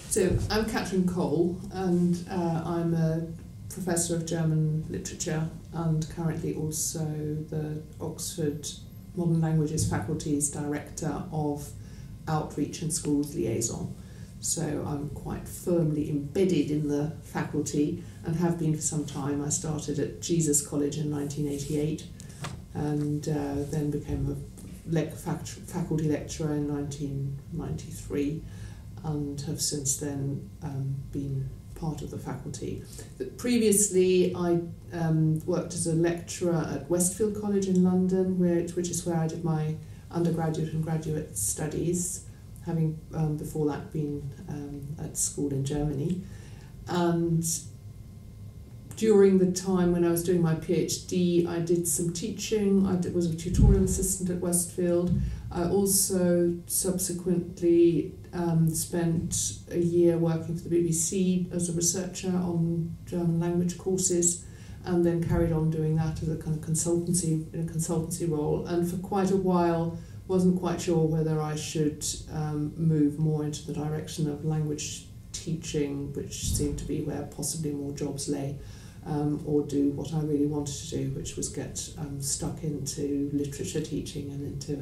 So I'm Katrin Kohl, and I'm a Professor of German Literature and currently also the Oxford Modern Languages Faculty's Director of Outreach and Schools Liaison. So I'm quite firmly embedded in the faculty and have been for some time. I started at Jesus College in 1988 and then became a faculty lecturer in 1993 and have since then been part of the faculty. But previously I worked as a lecturer at Westfield College in London, which is where I did my undergraduate and graduate studies, having before that been at school in Germany. And during the time when I was doing my PhD, I did some teaching. I was a tutorial assistant at Westfield. I also subsequently spent a year working for the BBC as a researcher on German language courses, and then carried on doing that as a kind of consultancy, in a consultancy role. And for quite a while, wasn't quite sure whether I should move more into the direction of language teaching, which seemed to be where possibly more jobs lay, or do what I really wanted to do, which was get stuck into literature teaching and into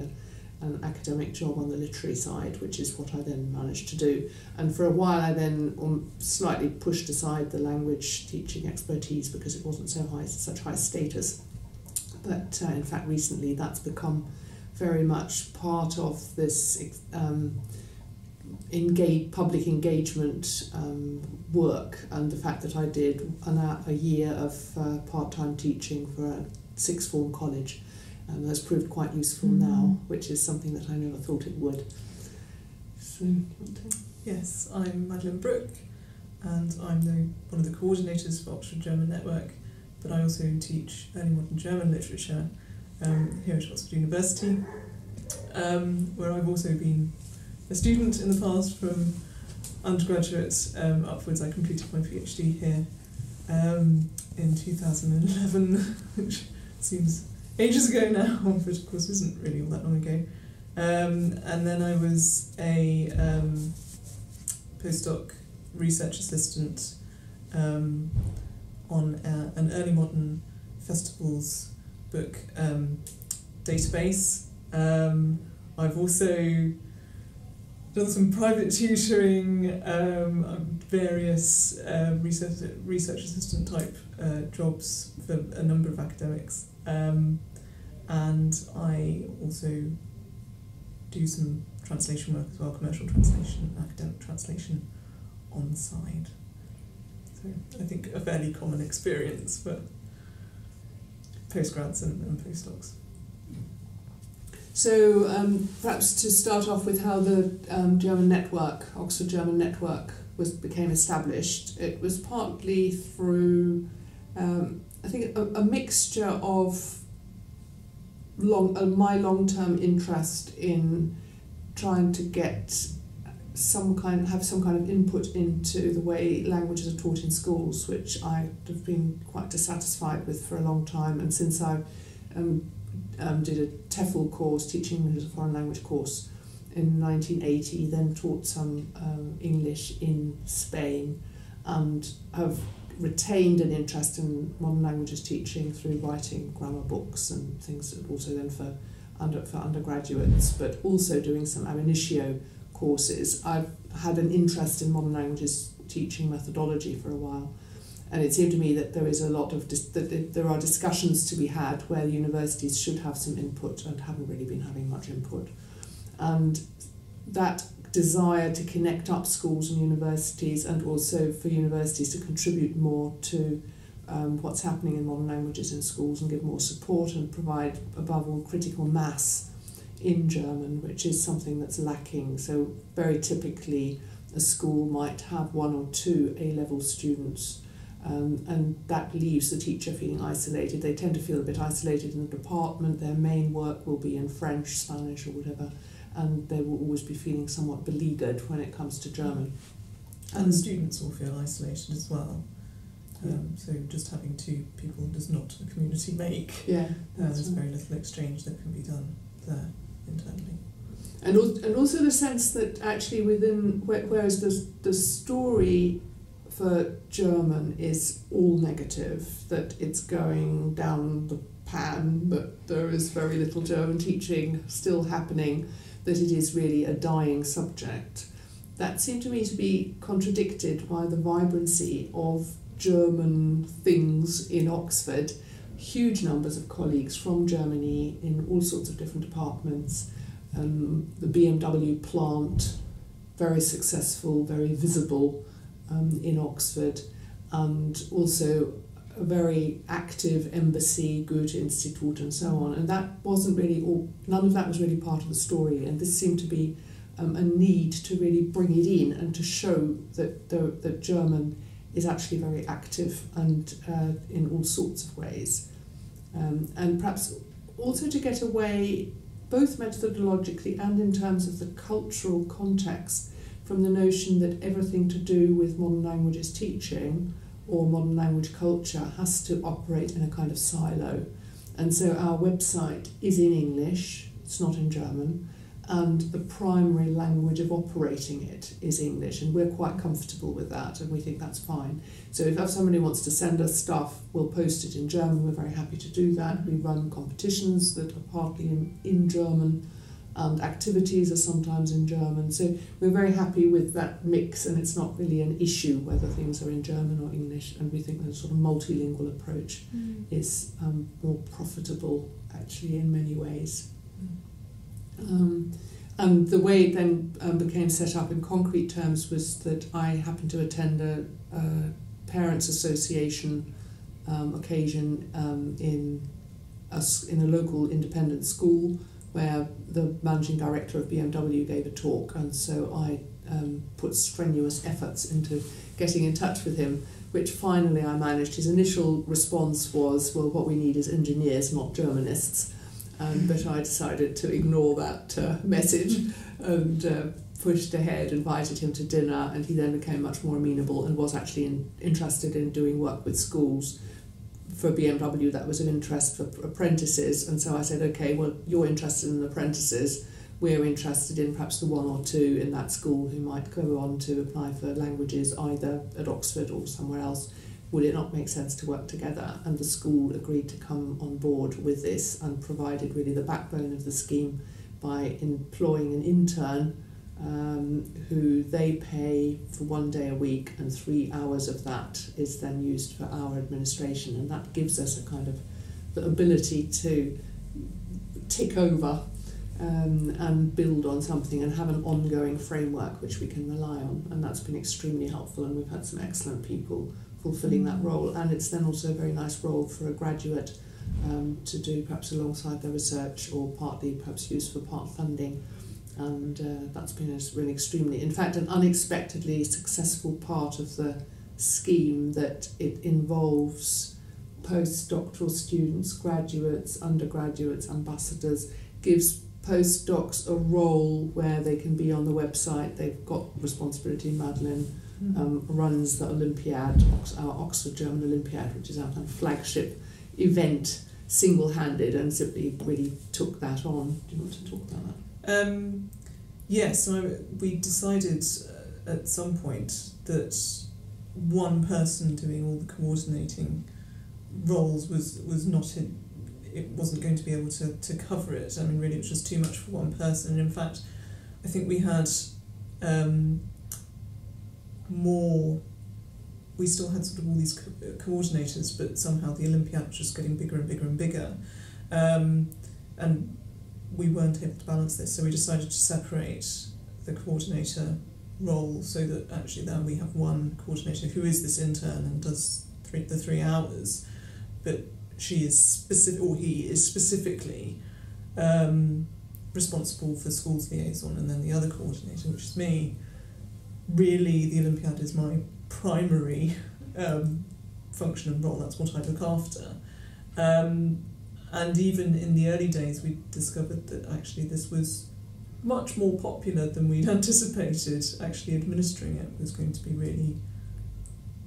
an academic job on the literary side, which is what I then managed to do. And for a while I then slightly pushed aside the language teaching expertise because it wasn't such high status. But in fact recently that's become very much part of this public engagement work, and the fact that I did a year of part-time teaching for a sixth form college has proved quite useful now, which is something that I never thought it would. So, yes, I'm Madeleine Brook, and I'm one of the coordinators for Oxford German Network, but I also teach early modern German literature here at Oxford University, where I've also been a student in the past from undergraduate upwards. I completed my PhD here in 2011, which seems ages ago now, but of course isn't really all that long ago. And then I was a postdoc research assistant on an early modern festivals book database. I've also done some private tutoring, various research assistant type jobs for a number of academics, and I also do some translation work as well, commercial translation, academic translation on the side. So I think a fairly common experience for postgrads and postdocs. So perhaps to start off with how the German network, Oxford German Network, became established. It was partly through, I think, a mixture of my long-term interest in trying to get have some kind of input into the way languages are taught in schools, which I have been quite dissatisfied with for a long time. And since I did a TEFL course, Teaching English as a Foreign Language course, in 1980, then taught some English in Spain, and have retained an interest in modern languages teaching through writing grammar books and things, also then for undergraduates, but also doing some ab initio courses. I've had an interest in modern languages teaching methodology for a while, and it seemed to me that there is a lot of that there are discussions to be had where universities should have some input and haven't really been having much input, and that desire to connect up schools and universities, and also for universities to contribute more to what's happening in modern languages in schools and give more support and provide, above all, critical mass in German, which is something that's lacking. So very typically a school might have 1 or 2 A-level students, and that leaves the teacher feeling isolated. They tend to feel a bit isolated in the department. Their main work will be in French, Spanish or whatever, and they will always be feeling somewhat beleaguered when it comes to German. And the students will feel isolated as well. So just having 2 people does not a community make. Yeah, There's very little exchange that can be done there internally. And also the sense that actually within, whereas the story for German is all negative, that it's going down the pan, that there is very little German teaching still happening, that it is really a dying subject. That seemed to me to be contradicted by the vibrancy of German things in Oxford. Huge numbers of colleagues from Germany in all sorts of different departments. The BMW plant, very successful, very visible in Oxford, and also a very active embassy, Goethe-Institut and so on. And that wasn't really, none of that was really part of the story, and this seemed to be a need to really bring it in and to show that German is actually very active and in all sorts of ways. And perhaps also to get away, both methodologically and in terms of the cultural context, from the notion that everything to do with modern languages teaching or modern language culture has to operate in a kind of silo. And so our website is in English, it's not in German, and the primary language of operating it is English, and we're quite comfortable with that, and we think that's fine. So if somebody wants to send us stuff, we'll post it in German, we're very happy to do that. We run competitions that are partly in German, and activities are sometimes in German. So we're very happy with that mix, and it's not really an issue whether things are in German or English, and we think the sort of multilingual approach is more profitable, actually, in many ways. And the way it then became set up in concrete terms was that I happened to attend a Parents Association occasion in a local independent school where the managing director of BMW gave a talk, and so I put strenuous efforts into getting in touch with him, which finally I managed. His initial response was, well, what we need is engineers, not Germanists. But I decided to ignore that message and pushed ahead, invited him to dinner, and he then became much more amenable and was actually interested in doing work with schools. For BMW, that was of interest for apprentices, and so I said, okay, well, you're interested in apprentices, we're interested in perhaps the one or two in that school who might go on to apply for languages either at Oxford or somewhere else. Would it not make sense to work together? And the school agreed to come on board with this and provided really the backbone of the scheme by employing an intern who they pay for 1 day a week, and 3 hours of that is then used for our administration, and that gives us a kind of the ability to tick over and build on something and have an ongoing framework which we can rely on, and that's been extremely helpful, and we've had some excellent people fulfilling that role. And it's then also a very nice role for a graduate to do perhaps alongside their research, or partly perhaps used for part funding, and that's been really extremely, in fact, an unexpectedly successful part of the scheme, that it involves postdoctoral students, graduates, undergraduates, ambassadors, gives postdocs a role where they can be on the website. They've got responsibility. Madeleine runs the Olympiad, our Oxford German Olympiad, which is our kind of flagship event, single-handed, and simply really took that on. Do you want to talk about that? Yes, so we decided at some point that one person doing all the coordinating roles was not in, it wasn't going to be able to cover it. I mean, really, it was just too much for one person. And in fact, I think we had we still had sort of all these coordinators, but somehow the Olympiad was just getting bigger and bigger and bigger. And we weren't able to balance this, so we decided to separate the coordinator role so that actually then we have one coordinator who is this intern and does the 3 hours, but she is specific, or he is specifically responsible for schools liaison, and then the other coordinator, which is me. Really, the Olympiad is my primary function and role. That's what I look after. And even in the early days, we discovered that actually this was much more popular than we'd anticipated. Actually, administering it was going to be really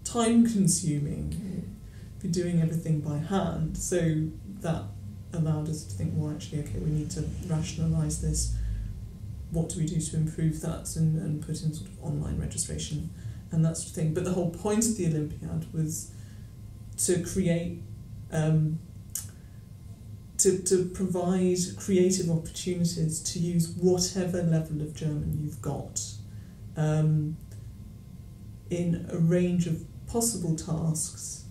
time-consuming. Be doing everything by hand. So that allowed us to think, well, actually, okay, we need to rationalise this what do we do to improve that, and put in sort of online registration and that sort of thing. But the whole point of the Olympiad was to create, to provide creative opportunities to use whatever level of German you've got in a range of possible tasks,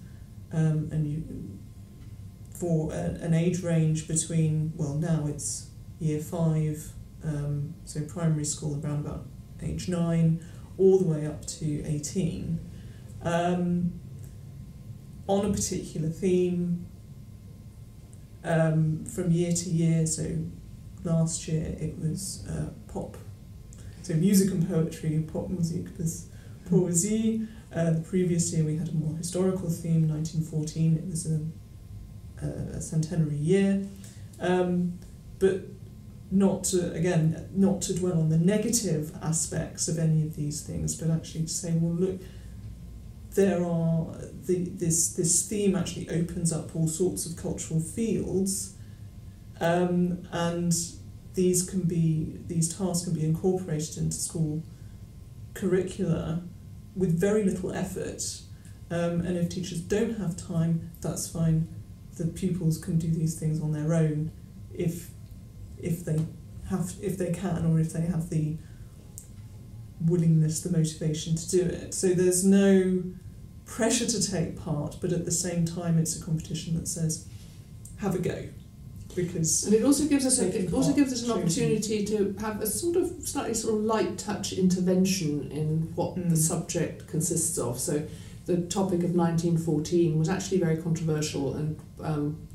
for an age range between, well, now it's year 5, so primary school around about age 9, all the way up to 18, on a particular theme, from year to year. So last year it was pop, so music and poetry, Popmusik bis Poesie. The previous year we had a more historical theme, 1914, it was a centenary year. But not to dwell on the negative aspects of any of these things, but actually to say, well, look, there are this theme actually opens up all sorts of cultural fields, and these tasks can be incorporated into school curricula with very little effort. And if teachers don't have time, that's fine. The pupils can do these things on their own if they can, or if they have the willingness, the motivation to do it. So there's no pressure to take part, but at the same time it's a competition that says, have a go. And it also gives us an opportunity to have a sort of slightly light touch intervention in what the subject consists of. So the topic of 1914 was actually very controversial, and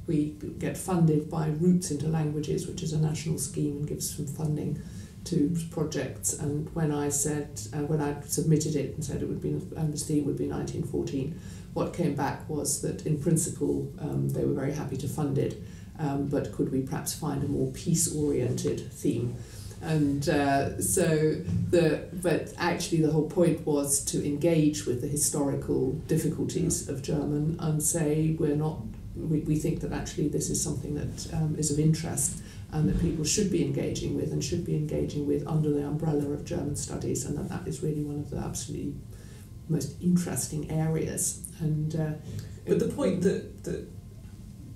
we get funded by Roots into Languages, which is a national scheme and gives some funding to projects. And when I said, when I submitted it and said it would be, and the theme would be 1914, what came back was that in principle they were very happy to fund it, but could we perhaps find a more peace-oriented theme? And but actually the whole point was to engage with the historical difficulties of German and say we think that actually this is something that is of interest and that people should be engaging with, and should be engaging with under the umbrella of German studies, and that is really one of the absolutely most interesting areas. And but the point that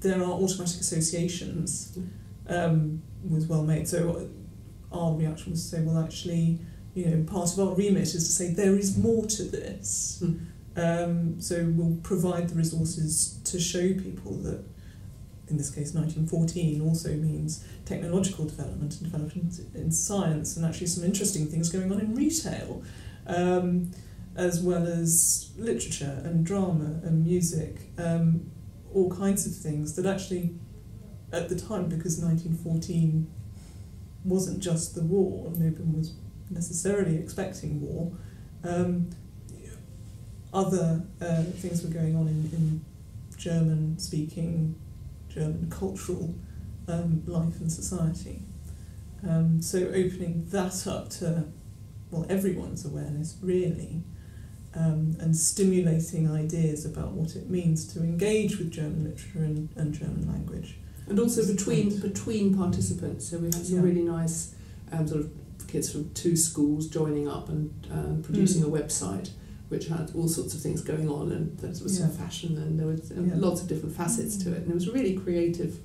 there are automatic associations was well made. So our reaction was to say, well, actually, part of our remit is to say there is more to this. So we'll provide the resources to show people that, in this case, 1914 also means technological development and development in science, and actually some interesting things going on in retail, as well as literature and drama and music, all kinds of things that actually, at the time, because 1914 wasn't just the war, no one was necessarily expecting war, other things were going on in German-speaking, German cultural life and society. So opening that up to, well, everyone's awareness, really, and stimulating ideas about what it means to engage with German literature and German language. And also between participants, so we had some really nice sort of kids from 2 schools joining up and producing a website which had all sorts of things going on, and there was some fashion, and there was lots of different facets to it, and it was a really creative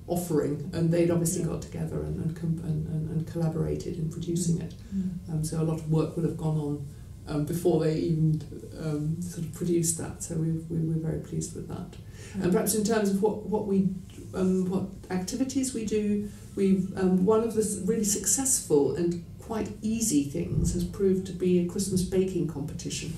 offering, and they'd obviously got together and collaborated in producing it. So a lot of work would have gone on before they even sort of produced that, so we were very pleased with that. And perhaps in terms of what activities we do, one of the really successful and quite easy things has proved to be a Christmas baking competition,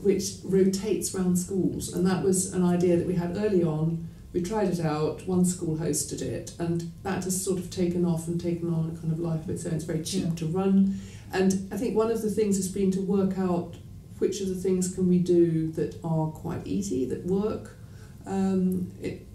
which rotates around schools, and that was an idea that we had early on. We tried it out, one school hosted it, and that has sort of taken off and taken on a kind of life of its own. It's very cheap to run, and I think one of the things has been to work out which of the things can we do that are quite easy, that work.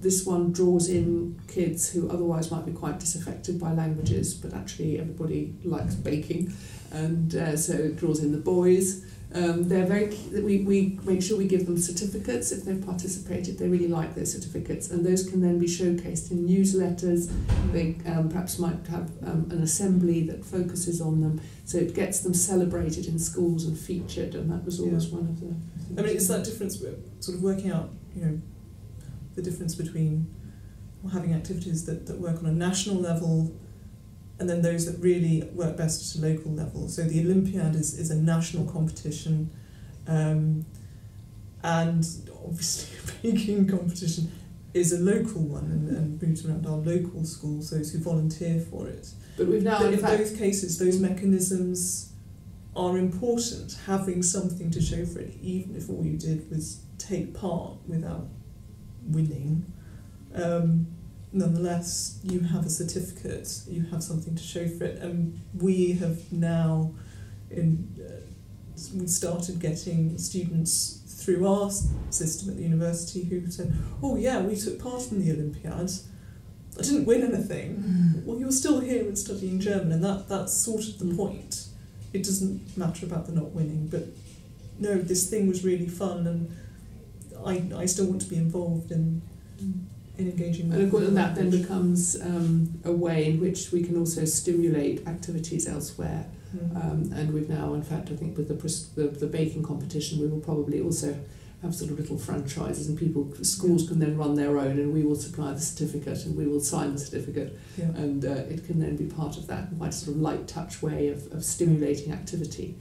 This one draws in kids who otherwise might be quite disaffected by languages, but actually everybody likes baking, and so it draws in the boys. They're very. We make sure we give them certificates if they've participated. They really like their certificates, and those can then be showcased in newsletters. They perhaps might have an assembly that focuses on them, so it gets them celebrated in schools and featured. And that was always one of the. I mean, it's that difference, sort of working out, the difference between having activities that work on a national level, and then those that really work best at a local level. So the Olympiad is a national competition, and obviously a baking competition is a local one and moves around our local schools, those who volunteer for it. But we've now, in both cases, those mechanisms are important, having something to show for it, even if all you did was take part without winning. Nonetheless, you have a certificate, you have something to show for it, and we have now, we started getting students through our system at the university who said, oh yeah, we took part in the Olympiad, I didn't win anything. Well, you're still here and studying German, and that's sort of the point. It doesn't matter about the not winning, but no, this thing was really fun, and I still want to be involved in engaging with. And of course, that then becomes a way in which we can also stimulate activities elsewhere. And we've now, in fact, I think with the baking competition, we will probably also have sort of little franchises, and schools can then run their own, and we will supply the certificate, and we will sign the certificate, and it can then be part of that quite sort of light touch way of stimulating activity.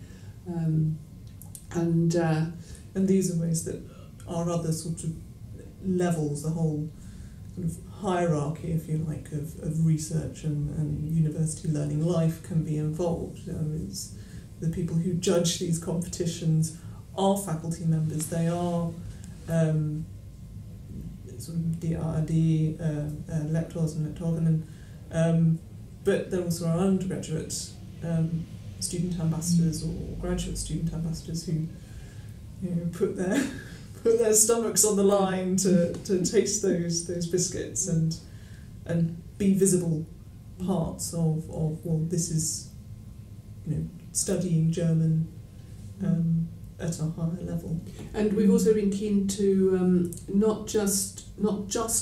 And these are ways that our other sort of levels, the whole sort of hierarchy, if you like, of research and university learning life can be involved. It's the people who judge these competitions are faculty members. They are sort of DRD lectors and lectorinnen, but they're also our undergraduate student ambassadors or graduate student ambassadors who put their stomachs on the line to taste those biscuits and be visible parts of well, this is studying German at a higher level. And we've also been keen to not just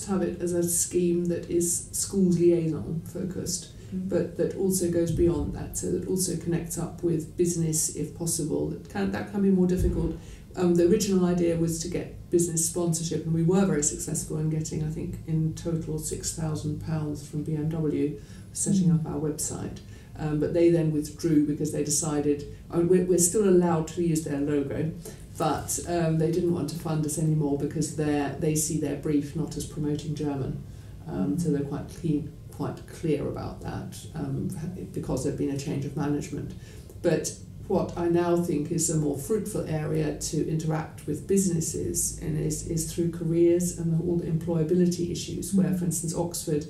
have it as a scheme that is schools liaison focused, but that also goes beyond that, so that also connects up with business if possible. That can be more difficult. The original idea was to get business sponsorship, and we were very successful in getting, I think, in total £6,000 from BMW for setting up our website. But they then withdrew because they decided, we're still allowed to use their logo, but they didn't want to fund us anymore because they see their brief not as promoting German. So they're quite clear about that because there'd been a change of management. But what I now think is a more fruitful area to interact with businesses is through careers and all the employability issues, where, for instance, Oxford,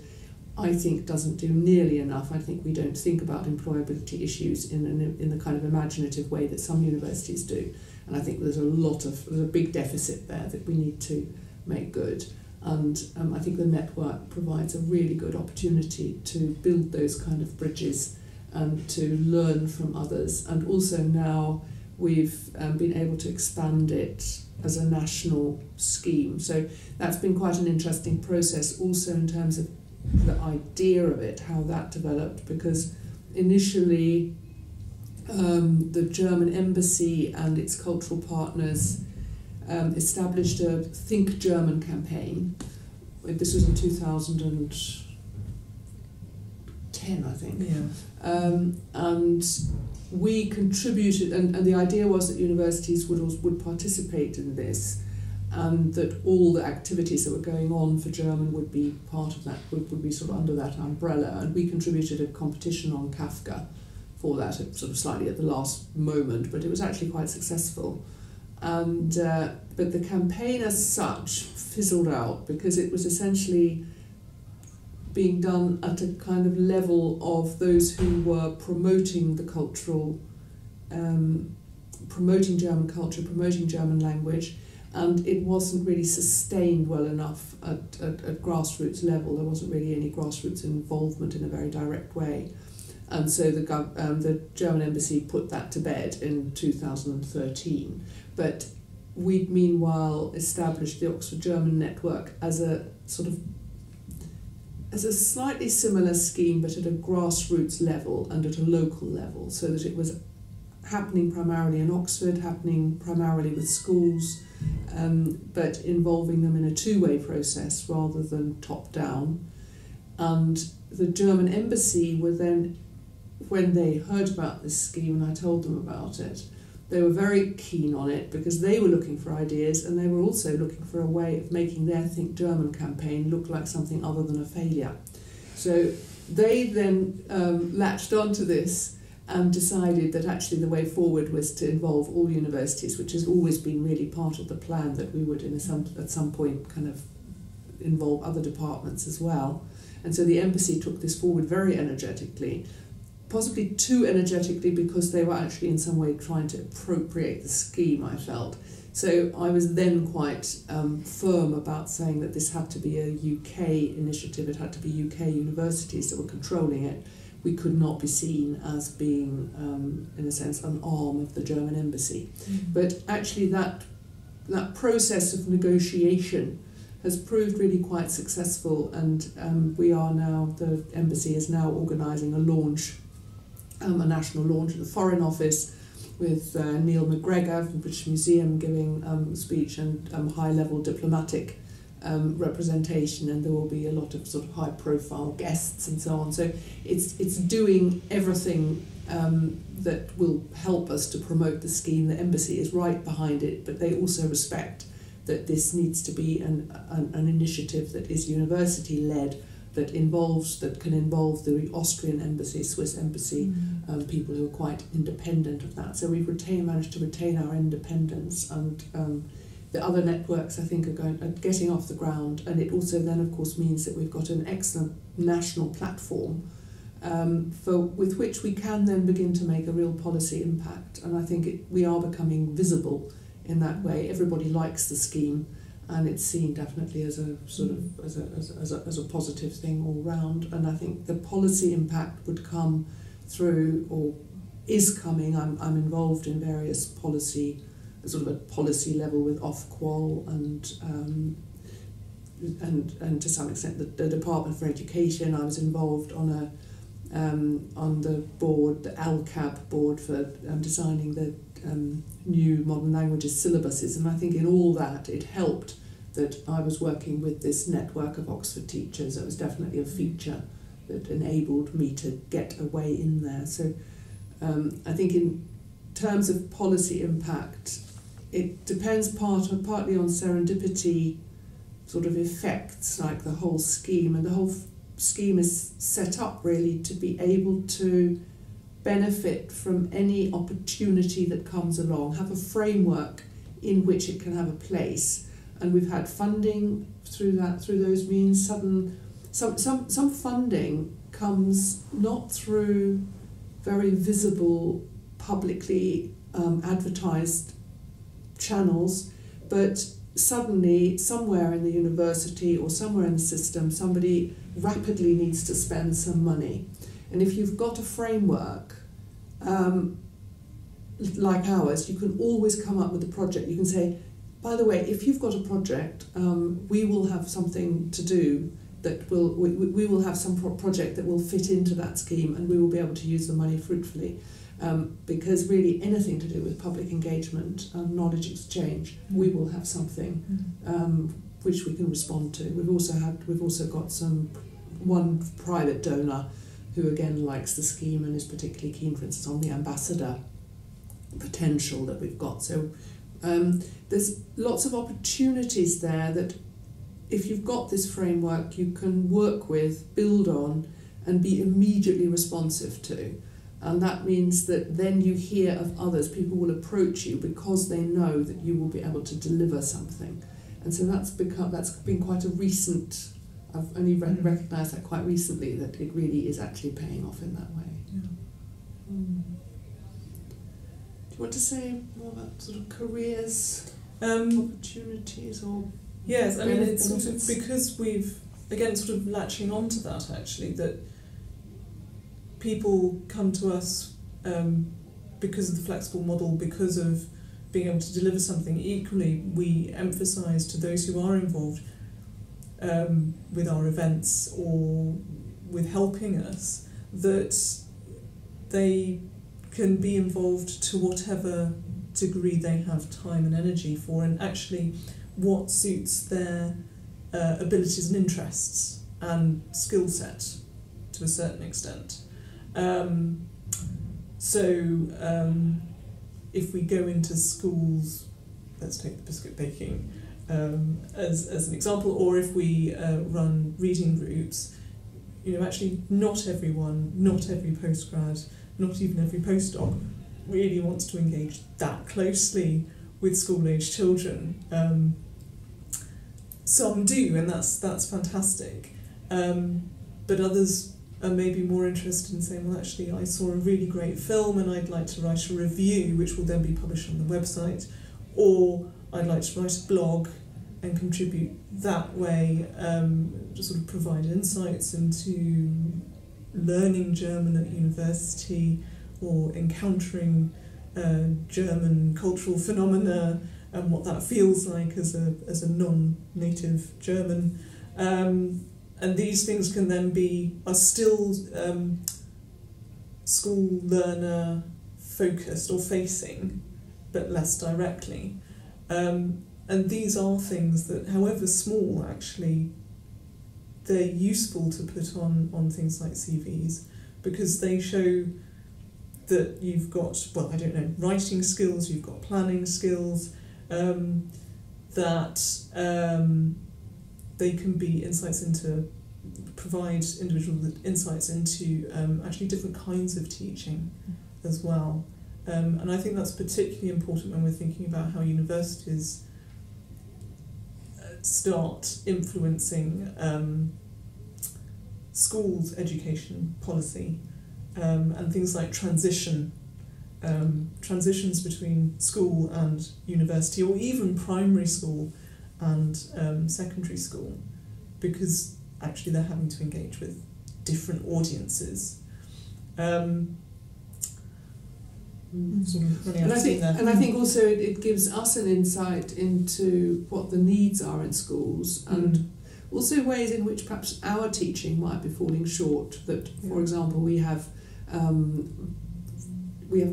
I think, doesn't do nearly enough. I think we don't think about employability issues in the kind of imaginative way that some universities do. And I think there's a big deficit there that we need to make good. And I think the network provides a really good opportunity to build those kind of bridges and to learn from others. And also now we've been able to expand it as a national scheme. So that's been quite an interesting process also in terms of the idea of it, how that developed, because initially the German embassy and its cultural partners established a Think German campaign. This was in 2010, I think. And we contributed, and the idea was that universities would participate in this, and that all the activities that were going on for German would be part of that, would be sort of under that umbrella. And we contributed a competition on Kafka for that, sort of slightly at the last moment, but it was actually quite successful. And but the campaign as such fizzled out because it was essentially being done at a kind of level of those who were promoting the cultural, promoting German culture, promoting German language, and it wasn't really sustained well enough at grassroots level. There wasn't really any grassroots involvement in a very direct way. And so the German embassy put that to bed in 2013. But we'd meanwhile established the Oxford German Network as a slightly similar scheme, but at a grassroots level and at a local level, so that it was happening primarily in Oxford, happening primarily with schools, but involving them in a two-way process rather than top-down. And the German embassy were then, when they heard about this scheme and I told them about it, they were very keen on it because they were looking for ideas, and they were also looking for a way of making their Think German campaign look like something other than a failure. So they then latched onto this and decided that actually the way forward was to involve all universities, which has always been really part of the plan, that we would at some point kind of involve other departments as well. And so the embassy took this forward very energetically, possibly too energetically, because they were actually in some way trying to appropriate the scheme, I felt. So I was then quite firm about saying that this had to be a UK initiative, it had to be UK universities that were controlling it. We could not be seen as being, in a sense, an arm of the German embassy. Mm-hmm. But actually that process of negotiation has proved really quite successful, and the embassy is now organising a launch, a national launch at the Foreign Office, with Neil McGregor from the British Museum giving a speech, and high-level diplomatic representation, and there will be a lot of sort of high-profile guests and so on. So it's doing everything that will help us to promote the scheme. The embassy is right behind it, but they also respect that this needs to be an initiative that is university-led, that can involve the Austrian embassy, Swiss embassy, people who are quite independent of that. So we've managed to retain our independence, and the other networks, I think, are getting off the ground. And it also then, of course, means that we've got an excellent national platform with which we can then begin to make a real policy impact. And I think we are becoming visible in that way. Everybody likes the scheme, and it's seen definitely as a sort of as a positive thing all round. And I think the policy impact would come through, or is coming. I'm involved in various policy, sort of a policy level with Ofqual and to some extent the Department for Education. I was involved on the board, the ALCAB board, for designing the new modern languages syllabuses, and I think in all that it helped that I was working with this network of Oxford teachers. It was definitely a feature that enabled me to get a way in there. So I think in terms of policy impact, it depends partly on serendipity sort of effects, like the whole scheme, and the whole scheme is set up really to be able to benefit from any opportunity that comes along, have a framework in which it can have a place. And we've had funding through those means. Some funding comes not through very visible, publicly advertised channels, but suddenly somewhere in the university or somewhere in the system somebody rapidly needs to spend some money. And if you've got a framework like ours, you can always come up with a project. You can say, by the way, if you've got a project, we will have something to do that we will have some project that will fit into that scheme, and we will be able to use the money fruitfully. Because really anything to do with public engagement and knowledge exchange, we will have something which we can respond to. We've also got one private donor who again likes the scheme and is particularly keen, for instance, on the ambassador potential that we've got. So there's lots of opportunities there that if you've got this framework you can work with, build on, and be immediately responsive to. And that means that then you hear of others, people will approach you because they know that you will be able to deliver something. And so that's been quite a recent, I've only recognised that quite recently, that it really is actually paying off in that way. Yeah. Do you want to say more about sort of careers, opportunities, or yes, I mean, it's benefits? sort of because we've, again, sort of latching on to that actually, that people come to us because of the flexible model, because of being able to deliver something. Equally, we emphasise to those who are involved with our events or with helping us that they can be involved to whatever degree they have time and energy for, and actually what suits their abilities and interests and skill set to a certain extent. If we go into schools, let's take the biscuit baking as an example, or if we run reading groups, actually not everyone, not every postgrad, not even every postdoc really wants to engage that closely with school-age children. Some do, and that's fantastic. But others are maybe more interested in saying, well, actually, I saw a really great film and I'd like to write a review, which will then be published on the website, or I'd like to write a blog and contribute that way, to sort of provide insights into learning German at university or encountering German cultural phenomena and what that feels like as a non-native German. And these things can then are still school learner focused or facing, but less directly. And these are things that, however small, actually, they're useful to put on things like CVs, because they show that you've got, writing skills, you've got planning skills, that they can be insights into, provide individual insights into actually different kinds of teaching as well. And I think that's particularly important when we're thinking about how universities start influencing schools' education policy, and things like transitions between school and university, or even primary school and secondary school, because actually they're having to engage with different audiences. And I think also it gives us an insight into what the needs are in schools, and also ways in which perhaps our teaching might be falling short. That, for example, we have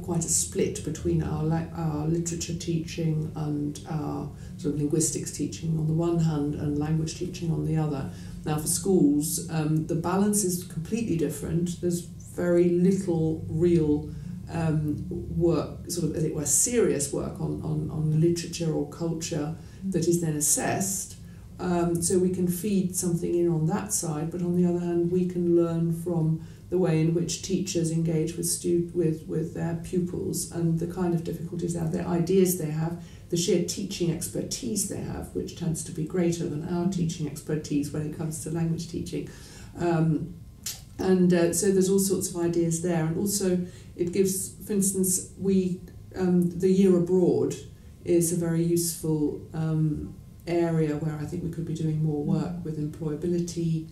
quite a split between our literature teaching and our sort of linguistics teaching on the one hand and language teaching on the other. Now, for schools, the balance is completely different. There's very little real work, sort of, as it were, serious work on literature or culture that is then assessed. So we can feed something in on that side, but on the other hand, we can learn from the way in which teachers engage with their pupils and the kind of difficulties they have, the ideas they have, the sheer teaching expertise they have, which tends to be greater than our teaching expertise when it comes to language teaching. So there's all sorts of ideas there, and also it gives, for instance, the year abroad is a very useful area where I think we could be doing more work with employability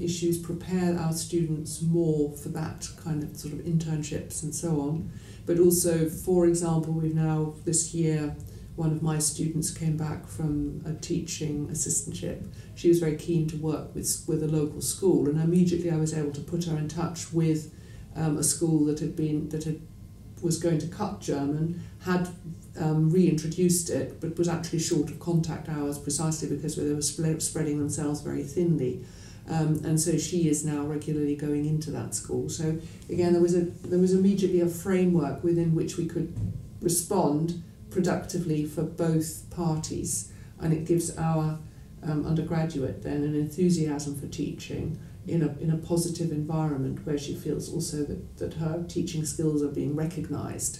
issues, prepare our students more for that kind of sort of internships and so on. But also, for example, we've now, this year, one of my students came back from a teaching assistantship. She was very keen to work with a local school, and immediately I was able to put her in touch with a school that was going to cut German, had reintroduced it, but was actually short of contact hours precisely because they were spreading themselves very thinly. And so she is now regularly going into that school. So again, there was immediately a framework within which we could respond productively for both parties, and it gives our undergraduate then an enthusiasm for teaching in a positive environment where she feels also that her teaching skills are being recognised.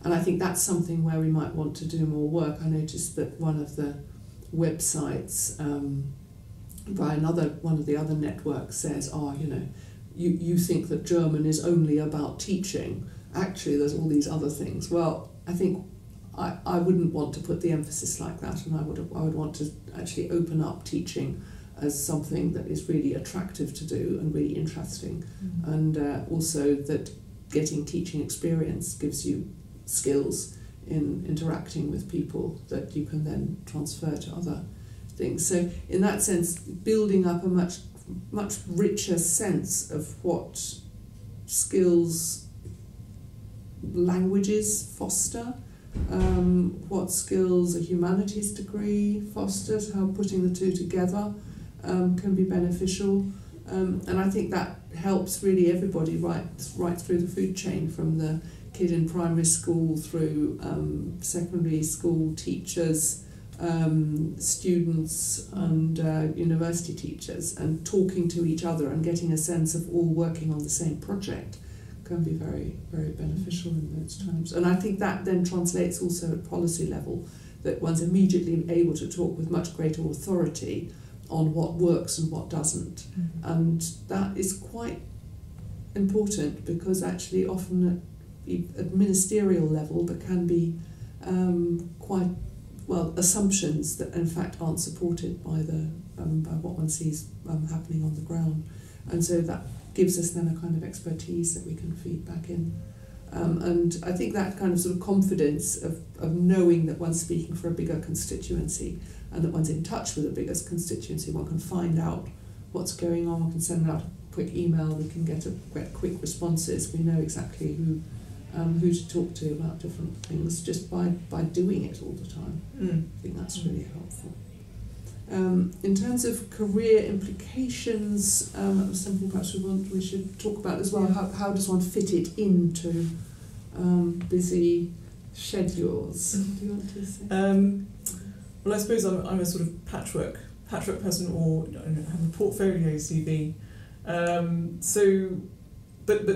And I think that's something where we might want to do more work. I noticed that one of the websites by one of the other networks says, you think that German is only about teaching. Actually, there's all these other things. Well, I think I wouldn't want to put the emphasis like that, and I would want to actually open up teaching as something that is really attractive to do and really interesting, and also that getting teaching experience gives you skills in interacting with people that you can then transfer to other things. So in that sense, building up a much richer sense of what skills languages foster, what skills a humanities degree fosters, how putting the two together can be beneficial, and I think that helps really everybody right through the food chain, from the kid in primary school through secondary school teachers, students and university teachers, and talking to each other and getting a sense of all working on the same project can be very, very beneficial in those times. And I think that then translates also at policy level, that one's immediately able to talk with much greater authority on what works and what doesn't. And that is quite important, because actually often at ministerial level there can be quite assumptions that in fact aren't supported by by what one sees happening on the ground, and so that gives us then a kind of expertise that we can feed back in, and I think that kind of sort of confidence of knowing that one's speaking for a bigger constituency and that one's in touch with a bigger constituency, one can find out what's going on, one can send out a quick email, we can get quick responses, we know exactly who to talk to about different things just by doing it all the time. I think that's really helpful. In terms of career implications, that was something perhaps we should talk about as well. How does one fit it into busy schedules? Do you want to say? Well, I suppose I'm a sort of patchwork person, or I have a portfolio CV. But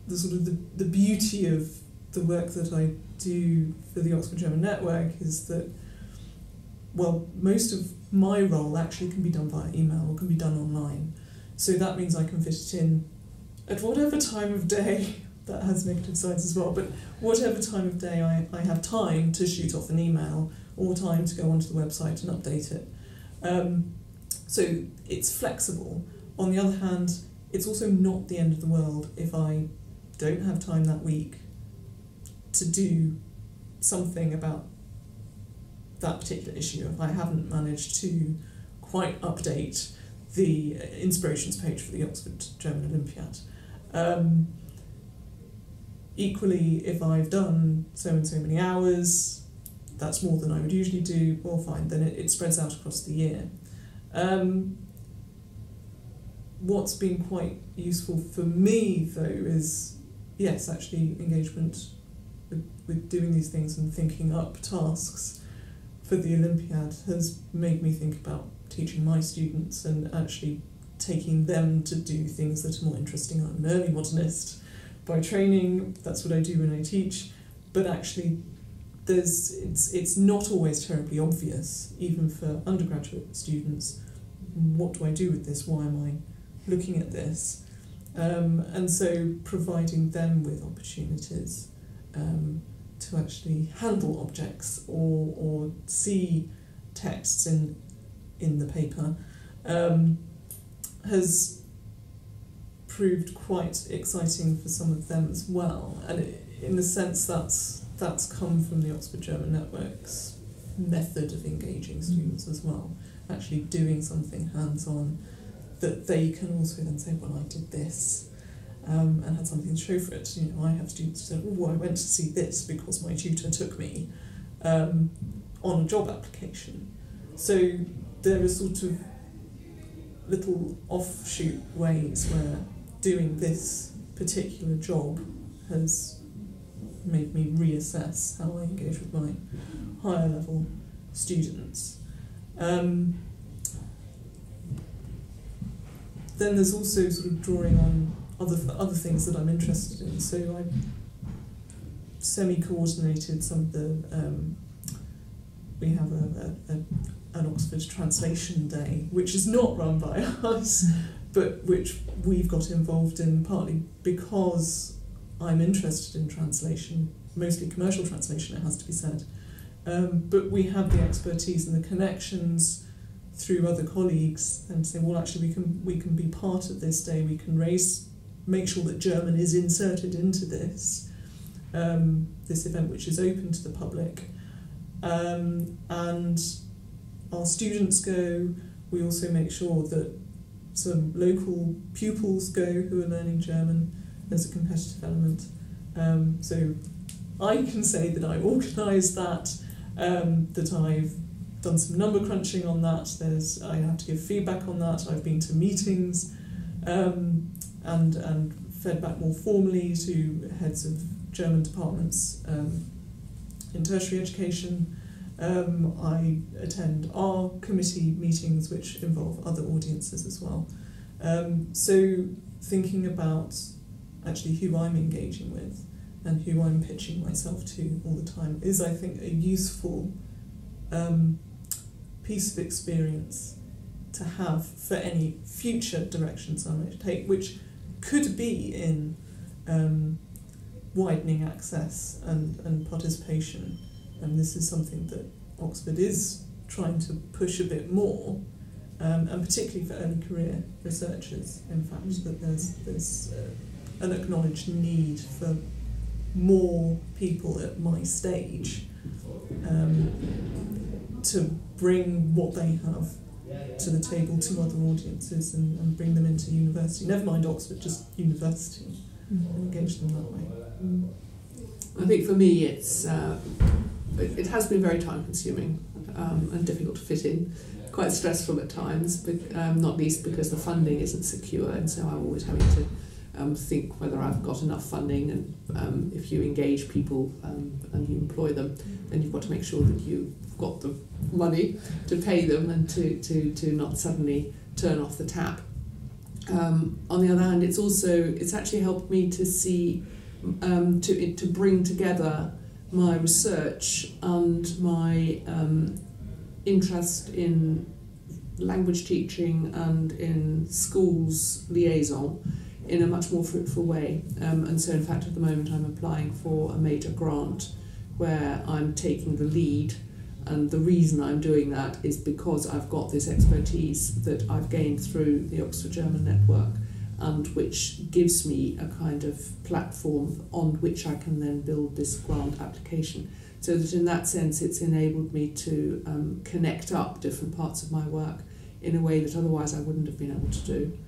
the sort of the beauty of the work that I do for the Oxford German Network is that, well, most of my role actually can be done via email or can be done online. So that means I can fit it in at whatever time of day. That has negative sides as well, but whatever time of day I have time to shoot off an email or time to go onto the website and update it. So it's flexible. On the other hand, it's also not the end of the world if I don't have time that week to do something about that particular issue, if I haven't managed to quite update the inspirations page for the Oxford German Olympiad. Equally, if I've done so and so many hours, that's more than I would usually do, well fine, then it spreads out across the year. What's been quite useful for me, though, is, yes, actually engagement with doing these things and thinking up tasks for the Olympiad has made me think about teaching my students and actually taking them to do things that are more interesting. I'm an early modernist by training, that's what I do when I teach, but actually it's not always terribly obvious, even for undergraduate students, what do I do with this, why am I looking at this? And so providing them with opportunities to actually handle objects or see texts in the paper has proved quite exciting for some of them as well. And in a sense that's come from the Oxford German Network's method of engaging students as well, actually doing something hands-on that they can also then say, well, I did this, and had something to show for it. You know, I have students who say, oh, I went to see this because my tutor took me on a job application. So there are sort of little offshoot ways where doing this particular job has made me reassess how I engage with my higher level students. Then there's also sort of drawing on other things that I'm interested in. So I semi-coordinated some of the, we have an Oxford Translation Day, which is not run by us, but which we've got involved in partly because I'm interested in translation, mostly commercial translation, it has to be said. But we have the expertise and the connections through other colleagues and say, well, actually we can be part of this day. We can make sure that German is inserted into this event, which is open to the public, and our students go. We also make sure that some local pupils go who are learning German. There's a competitive element. So I can say that I organised that, that I've done some number crunching on that. I have to give feedback on that. I've been to meetings and fed back more formally to heads of German departments in tertiary education. I attend our committee meetings, which involve other audiences as well. So thinking about actually who I'm engaging with and who I'm pitching myself to all the time is, I think, a useful piece of experience to have for any future directions I might take, which could be in widening access and participation. And this is something that Oxford is trying to push a bit more, and particularly for early career researchers, in fact, that there's an acknowledged need for more people at my stage to bring what they have to the table to other audiences and bring them into university. Never mind Oxford, just university, and engage them that way. I think for me it has been very time consuming and difficult to fit in, quite stressful at times, but not least because the funding isn't secure, and so I'm always having to think whether I've got enough funding, and if you engage people and you employ them, then you've got to make sure that you've got the money to pay them and to not suddenly turn off the tap. On the other hand, it's actually helped me to see to bring together my research and my interest in language teaching and in schools liaison in a much more fruitful way. And so in fact at the moment I'm applying for a major grant where I'm taking the lead, and the reason I'm doing that is because I've got this expertise that I've gained through the Oxford German Network, and which gives me a kind of platform on which I can then build this grant application. So that in that sense it's enabled me to connect up different parts of my work in a way that otherwise I wouldn't have been able to do.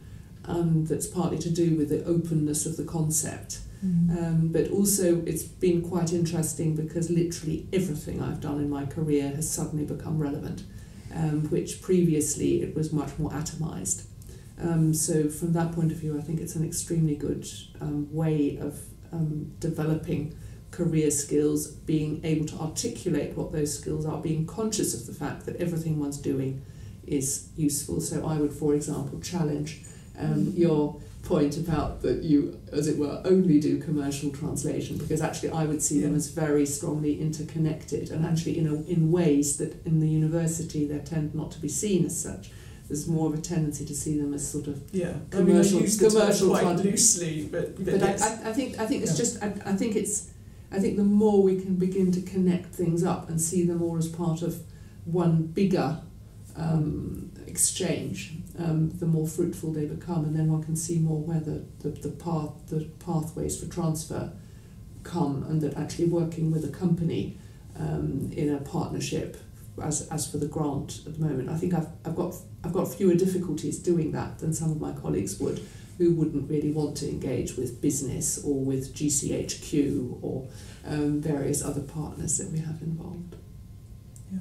That's partly to do with the openness of the concept. But also it's been quite interesting because literally everything I've done in my career has suddenly become relevant, which previously it was much more atomised. So from that point of view, I think it's an extremely good way of developing career skills, being able to articulate what those skills are, being conscious of the fact that everything one's doing is useful. So I would, for example, challenge your point about that you, as it were, only do commercial translation, because actually I would see them as very strongly interconnected, and actually in ways that in the university they tend not to be seen as such. There's more of a tendency to see them as sort of commercial, quite loosely, but yes. I think it's just I think the more we can begin to connect things up and see them all as part of one bigger exchange, the more fruitful they become, and then one can see more where the pathways for transfer come, and that actually working with a company in a partnership, as for the grant at the moment, I think I've got fewer difficulties doing that than some of my colleagues would, who wouldn't really want to engage with business or with GCHQ or various other partners that we have involved. Yeah.